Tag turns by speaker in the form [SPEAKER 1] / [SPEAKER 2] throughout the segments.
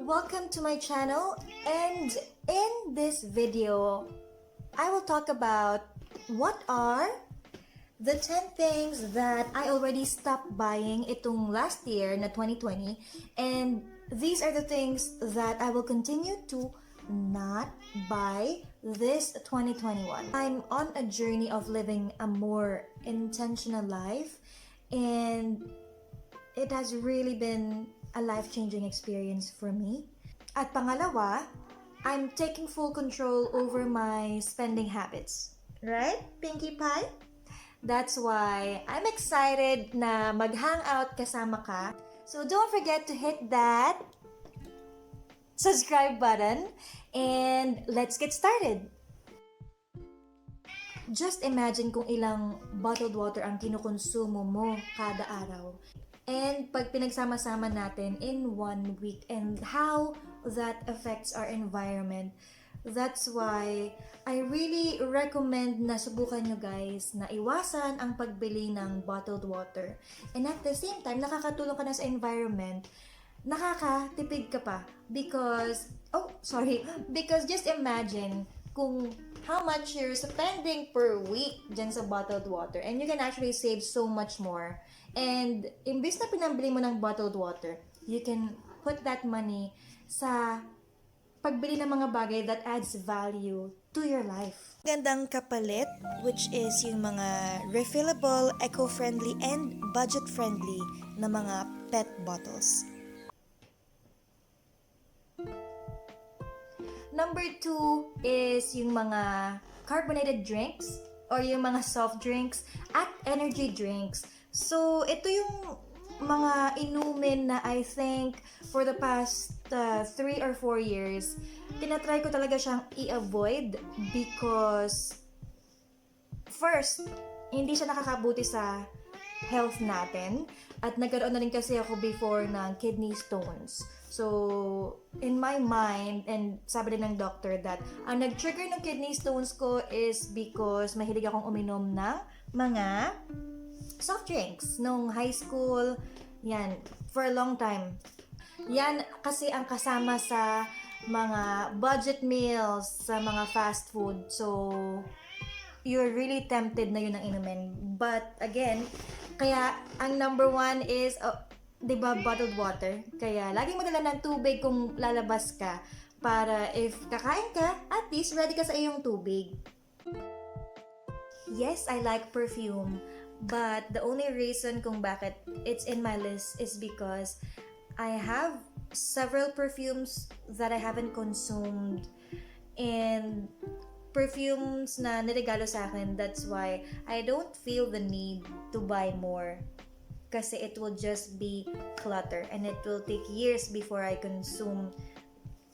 [SPEAKER 1] Welcome to my channel, and in this video, I will talk about what are the 10 things that I already stopped buying itong last year na 2020, and these are the things that I will continue to not buy this 2021. I'm on a journey of living a more intentional life, and it has really been a life-changing experience for me. At pangalawa, I'm taking full control over my spending habits. Right, Pinkie Pie? That's why I'm excited na mag-hangout kasama ka. So don't forget to hit that subscribe button and let's get started. Just imagine kung ilang bottled water ang kinukonsumo mo kada araw. And pag pinagsama-sama natin in 1 week and how that affects our environment. That's why I really recommend na subukan nyo guys na iwasan ang pagbili ng bottled water. And at the same time, nakakatulong ka na sa environment, nakakatipid ka pa. Because just imagine kung how much you're spending per week dyan sa bottled water. And you can actually save so much more. And imbis na pinambili mo ng bottled water, you can put that money sa pagbili ng mga bagay that adds value to your life. Gandang kapalit, which is yung mga refillable, eco-friendly, and budget-friendly na mga PET bottles. Number 2 is yung mga carbonated drinks or yung mga soft drinks at energy drinks. So, ito yung mga inumin na I think for the past 3 or 4 years, tinatry ko talaga siyang i-avoid because first, hindi siya nakakabuti sa health natin at nagkaroon na rin kasi ako before ng kidney stones. So, in my mind, and sabi din ng doctor that ang nag-trigger ng kidney stones ko is because mahilig akong uminom ng mga soft drinks nung high school, yan, for a long time. Yan kasi ang kasama sa mga budget meals, sa mga fast food. So, you're really tempted na yun ang inumin. But again, kaya ang number 1 is, diba, bottled water. Kaya lagi mo dala ng tubig kung lalabas ka para if kakain ka, at least ready ka sa iyong tubig. Yes, I like perfume. But the only reason kung bakit it's in my list is because I have several perfumes that I haven't consumed and perfumes na niregalo sa akin. That's why I don't feel the need to buy more kasi it will just be clutter and it will take years before I consume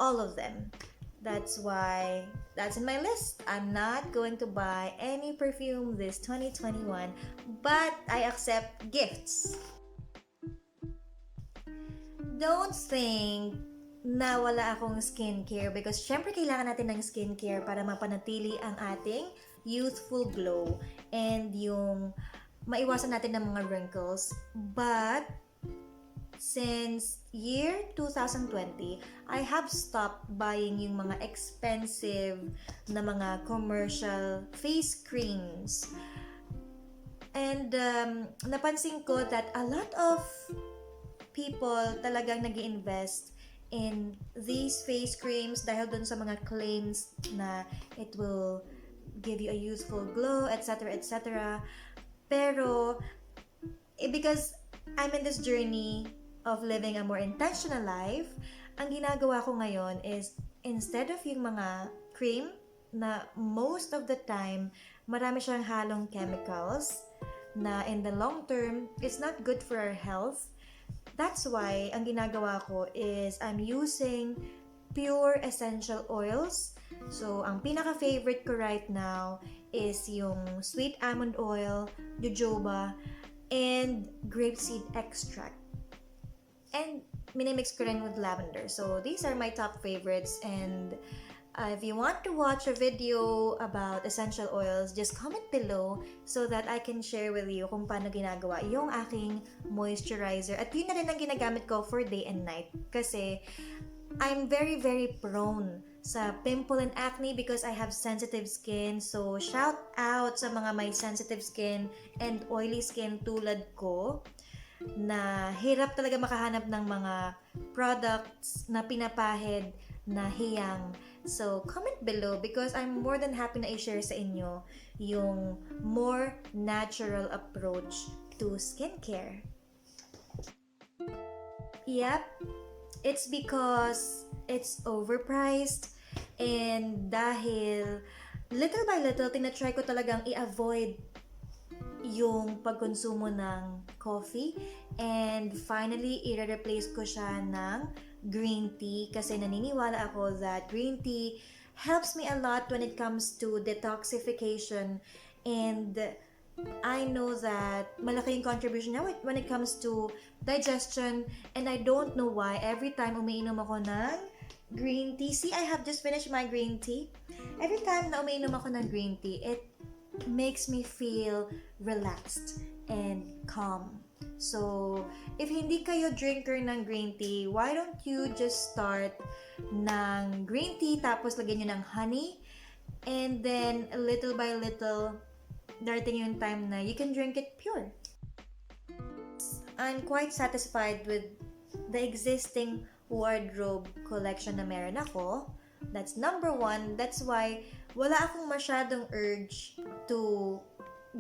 [SPEAKER 1] all of them. That's why that's in my list. I'm not going to buy any perfume this 2021, but I accept gifts. Don't think na wala akong skincare because syempre kailangan natin ng skincare para mapanatili ang ating youthful glow and yung maiwasan natin ng mga wrinkles. But since year 2020, I have stopped buying yung mga expensive na mga commercial face creams. And napansin ko that a lot of people talagang nag-invest in these face creams dahil dun sa mga claims na it will give you a youthful glow, etc., etc. Pero, because I'm in this journey of living a more intentional life, ang ginagawa ko ngayon is instead of yung mga cream na most of the time marami siyang halong chemicals na in the long term it's not good for our health. That's why ang ginagawa ko is I'm using pure essential oils. So ang pinaka-favorite ko right now is yung sweet almond oil, jojoba, and grapeseed extract. And minimix ko rin with lavender. So, these are my top favorites. And if you want to watch a video about essential oils, just comment below so that I can share with you kung paano ginagawa yung aking moisturizer. At yun na rin ang ginagamit ko for day and night. Kasi I'm very, very prone sa pimple and acne because I have sensitive skin. So, shout out sa mga may sensitive skin and oily skin tulad ko na hirap talaga makahanap ng mga products na pinapahid na hiyang. So, comment below because I'm more than happy na i-share sa inyo yung more natural approach to skincare. Yep, it's because it's overpriced and dahil little by little tinatry ko talagang i-avoid yung pagkonsumo ng coffee and finally i-replace ko siya ng green tea kasi naniniwala ako that green tea helps me a lot when it comes to detoxification and I know that malaki yung contribution niya when it comes to digestion and I don't know why every time umiinom ako ng green tea, see I have just finished my green tea, every time na umiinom ako ng green tea, it makes me feel relaxed and calm. So, if hindi kayo drinker ng green tea, why don't you just start ng green tea tapos lagyan nyo ng honey and then little by little darating yung time na you can drink it pure. I'm quite satisfied with the existing wardrobe collection na meron ako. That's number one. That's why wala akong masyadong urge to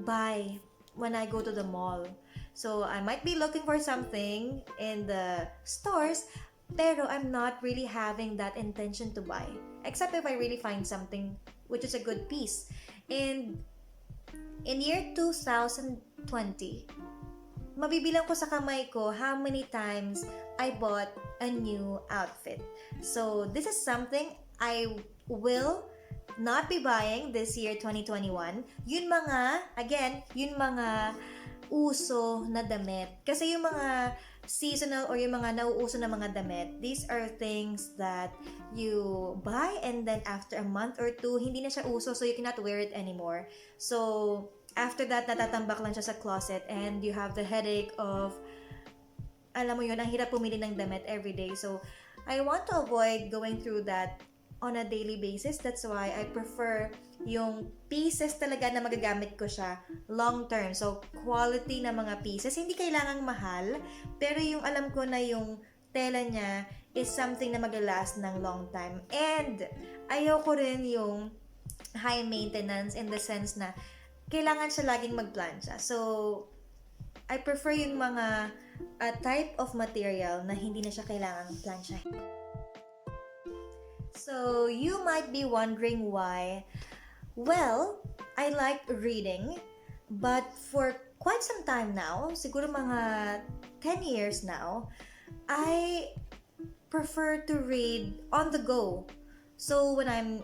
[SPEAKER 1] buy when I go to the mall. So, I might be looking for something in the stores, pero I'm not really having that intention to buy. Except if I really find something which is a good piece. And in year 2020, mabibilang ko sa kamay ko how many times I bought a new outfit. So, this is something I will not be buying this year 2021. Yun mga uso na damit. Kasi yung mga seasonal or yung mga nauuso na mga damit, these are things that you buy and then after a month or two, hindi na siya uso so you cannot wear it anymore. So, after that, natatambak lang siya sa closet and you have the headache of, alam mo yun, ang hirap pumili ng damit every day. So, I want to avoid going through that on a daily basis. That's why I prefer yung pieces talaga na magagamit ko siya long term. So, quality na mga pieces. Hindi kailangang mahal, pero yung alam ko na yung tela niya is something na mag-last ng long time. And, ayoko rin yung high maintenance in the sense na kailangan siya laging magplansya. So, I prefer yung mga type of material na hindi na siya kailangang plansyahin. So, you might be wondering why. Well, I like reading, but for quite some time now, siguro mga 10 years now, I prefer to read on the go. So, when I'm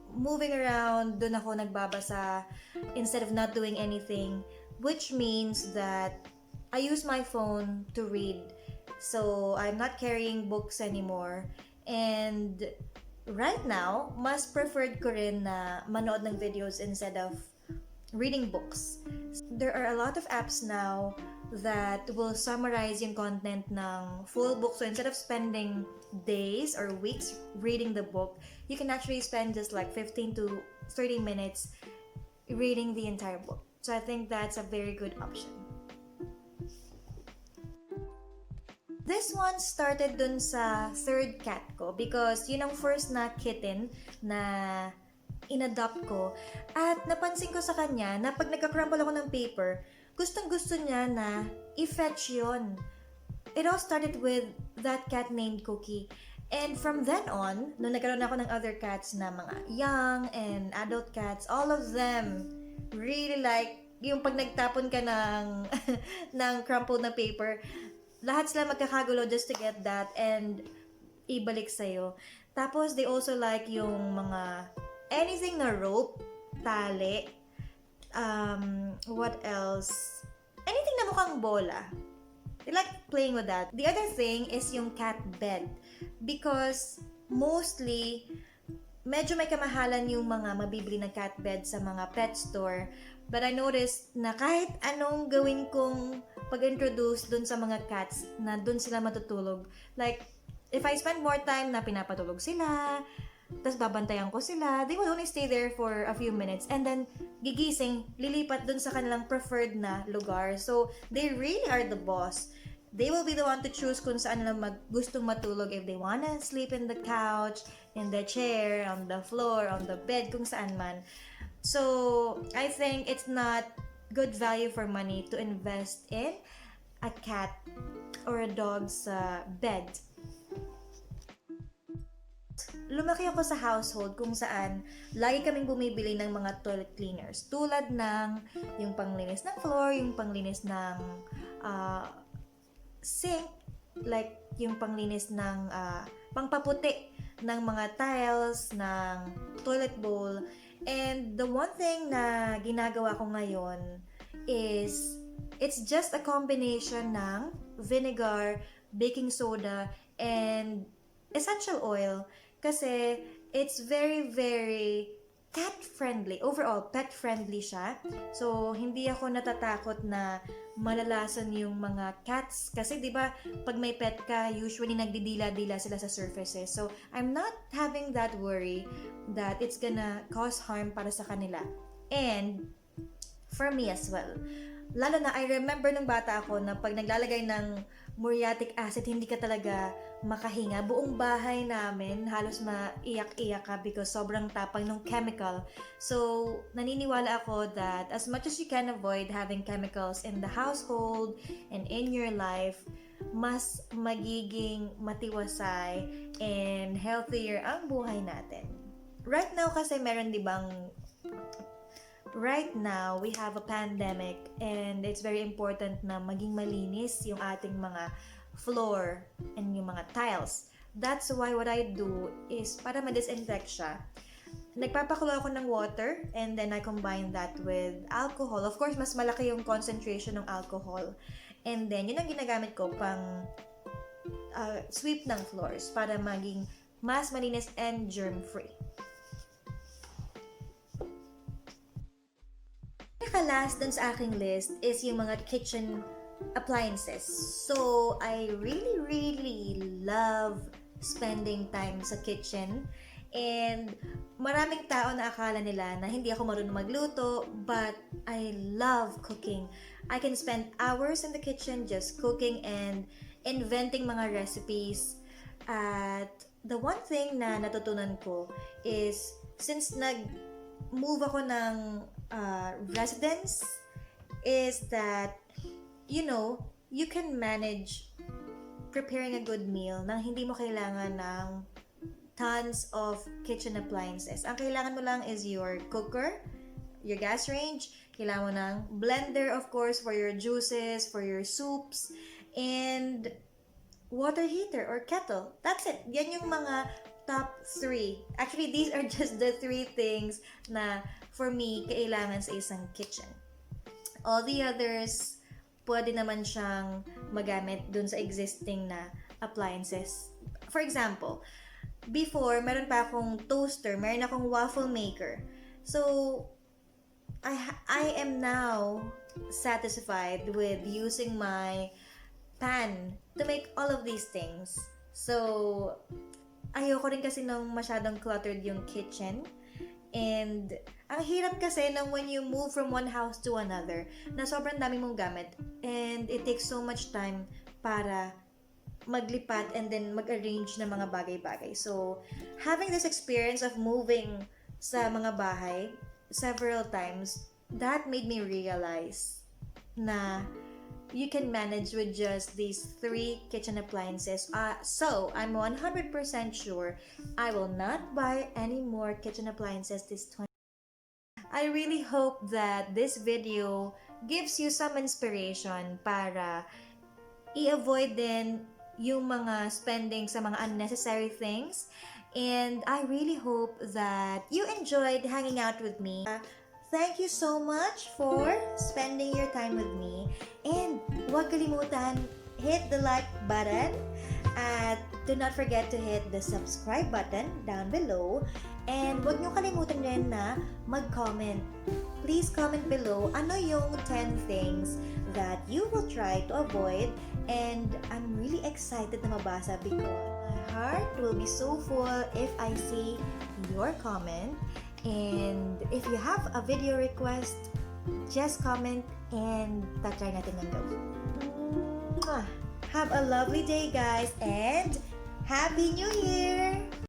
[SPEAKER 1] moving around, dun ako nagbabasa instead of not doing anything, which means that I use my phone to read. So, I'm not carrying books anymore. And right now, mas preferred ko rin na manood ng videos instead of reading books. There are a lot of apps now that will summarize yung content ng full book. So instead of spending days or weeks reading the book, you can actually spend just like 15 to 30 minutes reading the entire book. So I think that's a very good option. This one started dun sa third cat ko because yun ang first na kitten na in-adopt ko. At napansin ko sa kanya na pag nagka-crumple ako ng paper, gustong-gusto niya na i-fetch yun. It all started with that cat named Cookie. And from then on, nung nagkaroon ako ng other cats na mga young and adult cats, all of them really like yung pag nagtapon ka ng, ng crumpled na paper, lahat sila magkakagulo just to get that and ibalik sa'yo. Tapos, they also like yung mga anything na rope, tali, what else? Anything na mukhang bola. They like playing with that. The other thing is yung cat bed. Because mostly, medyo may kamahalan yung mga mabibili na cat bed sa mga pet store. But I noticed na kahit anong gawin kong pag-introduce dun sa mga cats na dun sila matutulog, like, if I spend more time na pinapatulog sila, tas babantayan ko sila, they will only stay there for a few minutes and then gigising, lilipat dun sa kanilang preferred na lugar. So, they really are the boss. They will be the one to choose kung saan nila gustong matulog, if they wanna sleep in the couch, in the chair, on the floor, on the bed, kung saan man. So, I think it's not good value for money to invest in a cat or a dog's bed. Lumaki ako sa household kung saan lagi kaming bumibili ng mga toilet cleaners. Tulad ng yung panglinis ng floor, yung panglinis ng sink, like yung panglinis ng pangpaputi ng mga tiles, ng toilet bowl. And the one thing na ginagawa ko ngayon is it's just a combination ng vinegar, baking soda, and essential oil. Kasi it's very, very cat-friendly. Overall, pet-friendly siya. So, hindi ako natatakot na malalason yung mga cats. Kasi, di ba, pag may pet ka, usually nagdidila-dila sila sa surfaces. So, I'm not having that worry that it's gonna cause harm para sa kanila. And, for me as well. Lalo na, I remember nung bata ako na pag naglalagay ng muriatic acid, hindi ka talaga makahinga. Buong bahay namin, halos maiyak-iyak ka because sobrang tapang ng chemical. So, naniniwala ako that as much as you can avoid having chemicals in the household and in your life, mas magiging matiwasay and healthier ang buhay natin. Right now kasi meron right now, we have a pandemic and it's very important na maging malinis yung ating mga floor and yung mga tiles. That's why what I do is para ma-disinfect siya, nagpapakulo ako ng water and then I combine that with alcohol. Of course, mas malaki yung concentration ng alcohol. And then, yun ang ginagamit ko pang sweep ng floors para maging mas malinis and germ-free. Last dun sa aking list is yung mga kitchen appliances. So, I really, really love spending time sa kitchen. And maraming tao na akala nila na hindi ako marunong magluto, but I love cooking. I can spend hours in the kitchen just cooking and inventing mga recipes. At the one thing na natutunan ko is, since nag-move ako ng residence, is that, you know, you can manage preparing a good meal nang hindi mo kailangan ng tons of kitchen appliances. Ang kailangan mo lang is your cooker, your gas range, kailangan mo ng blender, of course, for your juices, for your soups, and water heater or kettle. That's it. Yan yung mga top 3. Actually, these are just the 3 things na for me, kailangan sa isang kitchen. All the others, pwede naman siyang magamit dun sa existing na appliances. For example, before, meron pa akong toaster, meron akong waffle maker. So, I am now satisfied with using my pan to make all of these things. So, ayoko rin kasi nung masyadong cluttered yung kitchen. And ang hirap kasi nang when you move from one house to another, na sobrang dami mong gamit. And it takes so much time para maglipat and then mag-arrange ng mga bagay-bagay. So, having this experience of moving sa mga bahay several times, that made me realize na you can manage with just these 3 kitchen appliances. So, I'm 100% sure I will not buy any more kitchen appliances this 20. I really hope that this video gives you some inspiration para i-avoid din yung mga spending sa mga unnecessary things. And I really hope that you enjoyed hanging out with me. Thank you so much for spending your time with me. And huwag kalimutan, hit the like button. At do not forget to hit the subscribe button down below. And huwag nyo kalimutan rin na mag-comment. Please comment below ano yung 10 things that you will try to avoid. And I'm really excited na mabasa because heart will be so full if I see your comment. And if you have a video request, just comment and tatry natin ng gawin. Have a lovely day, guys, and Happy New Year!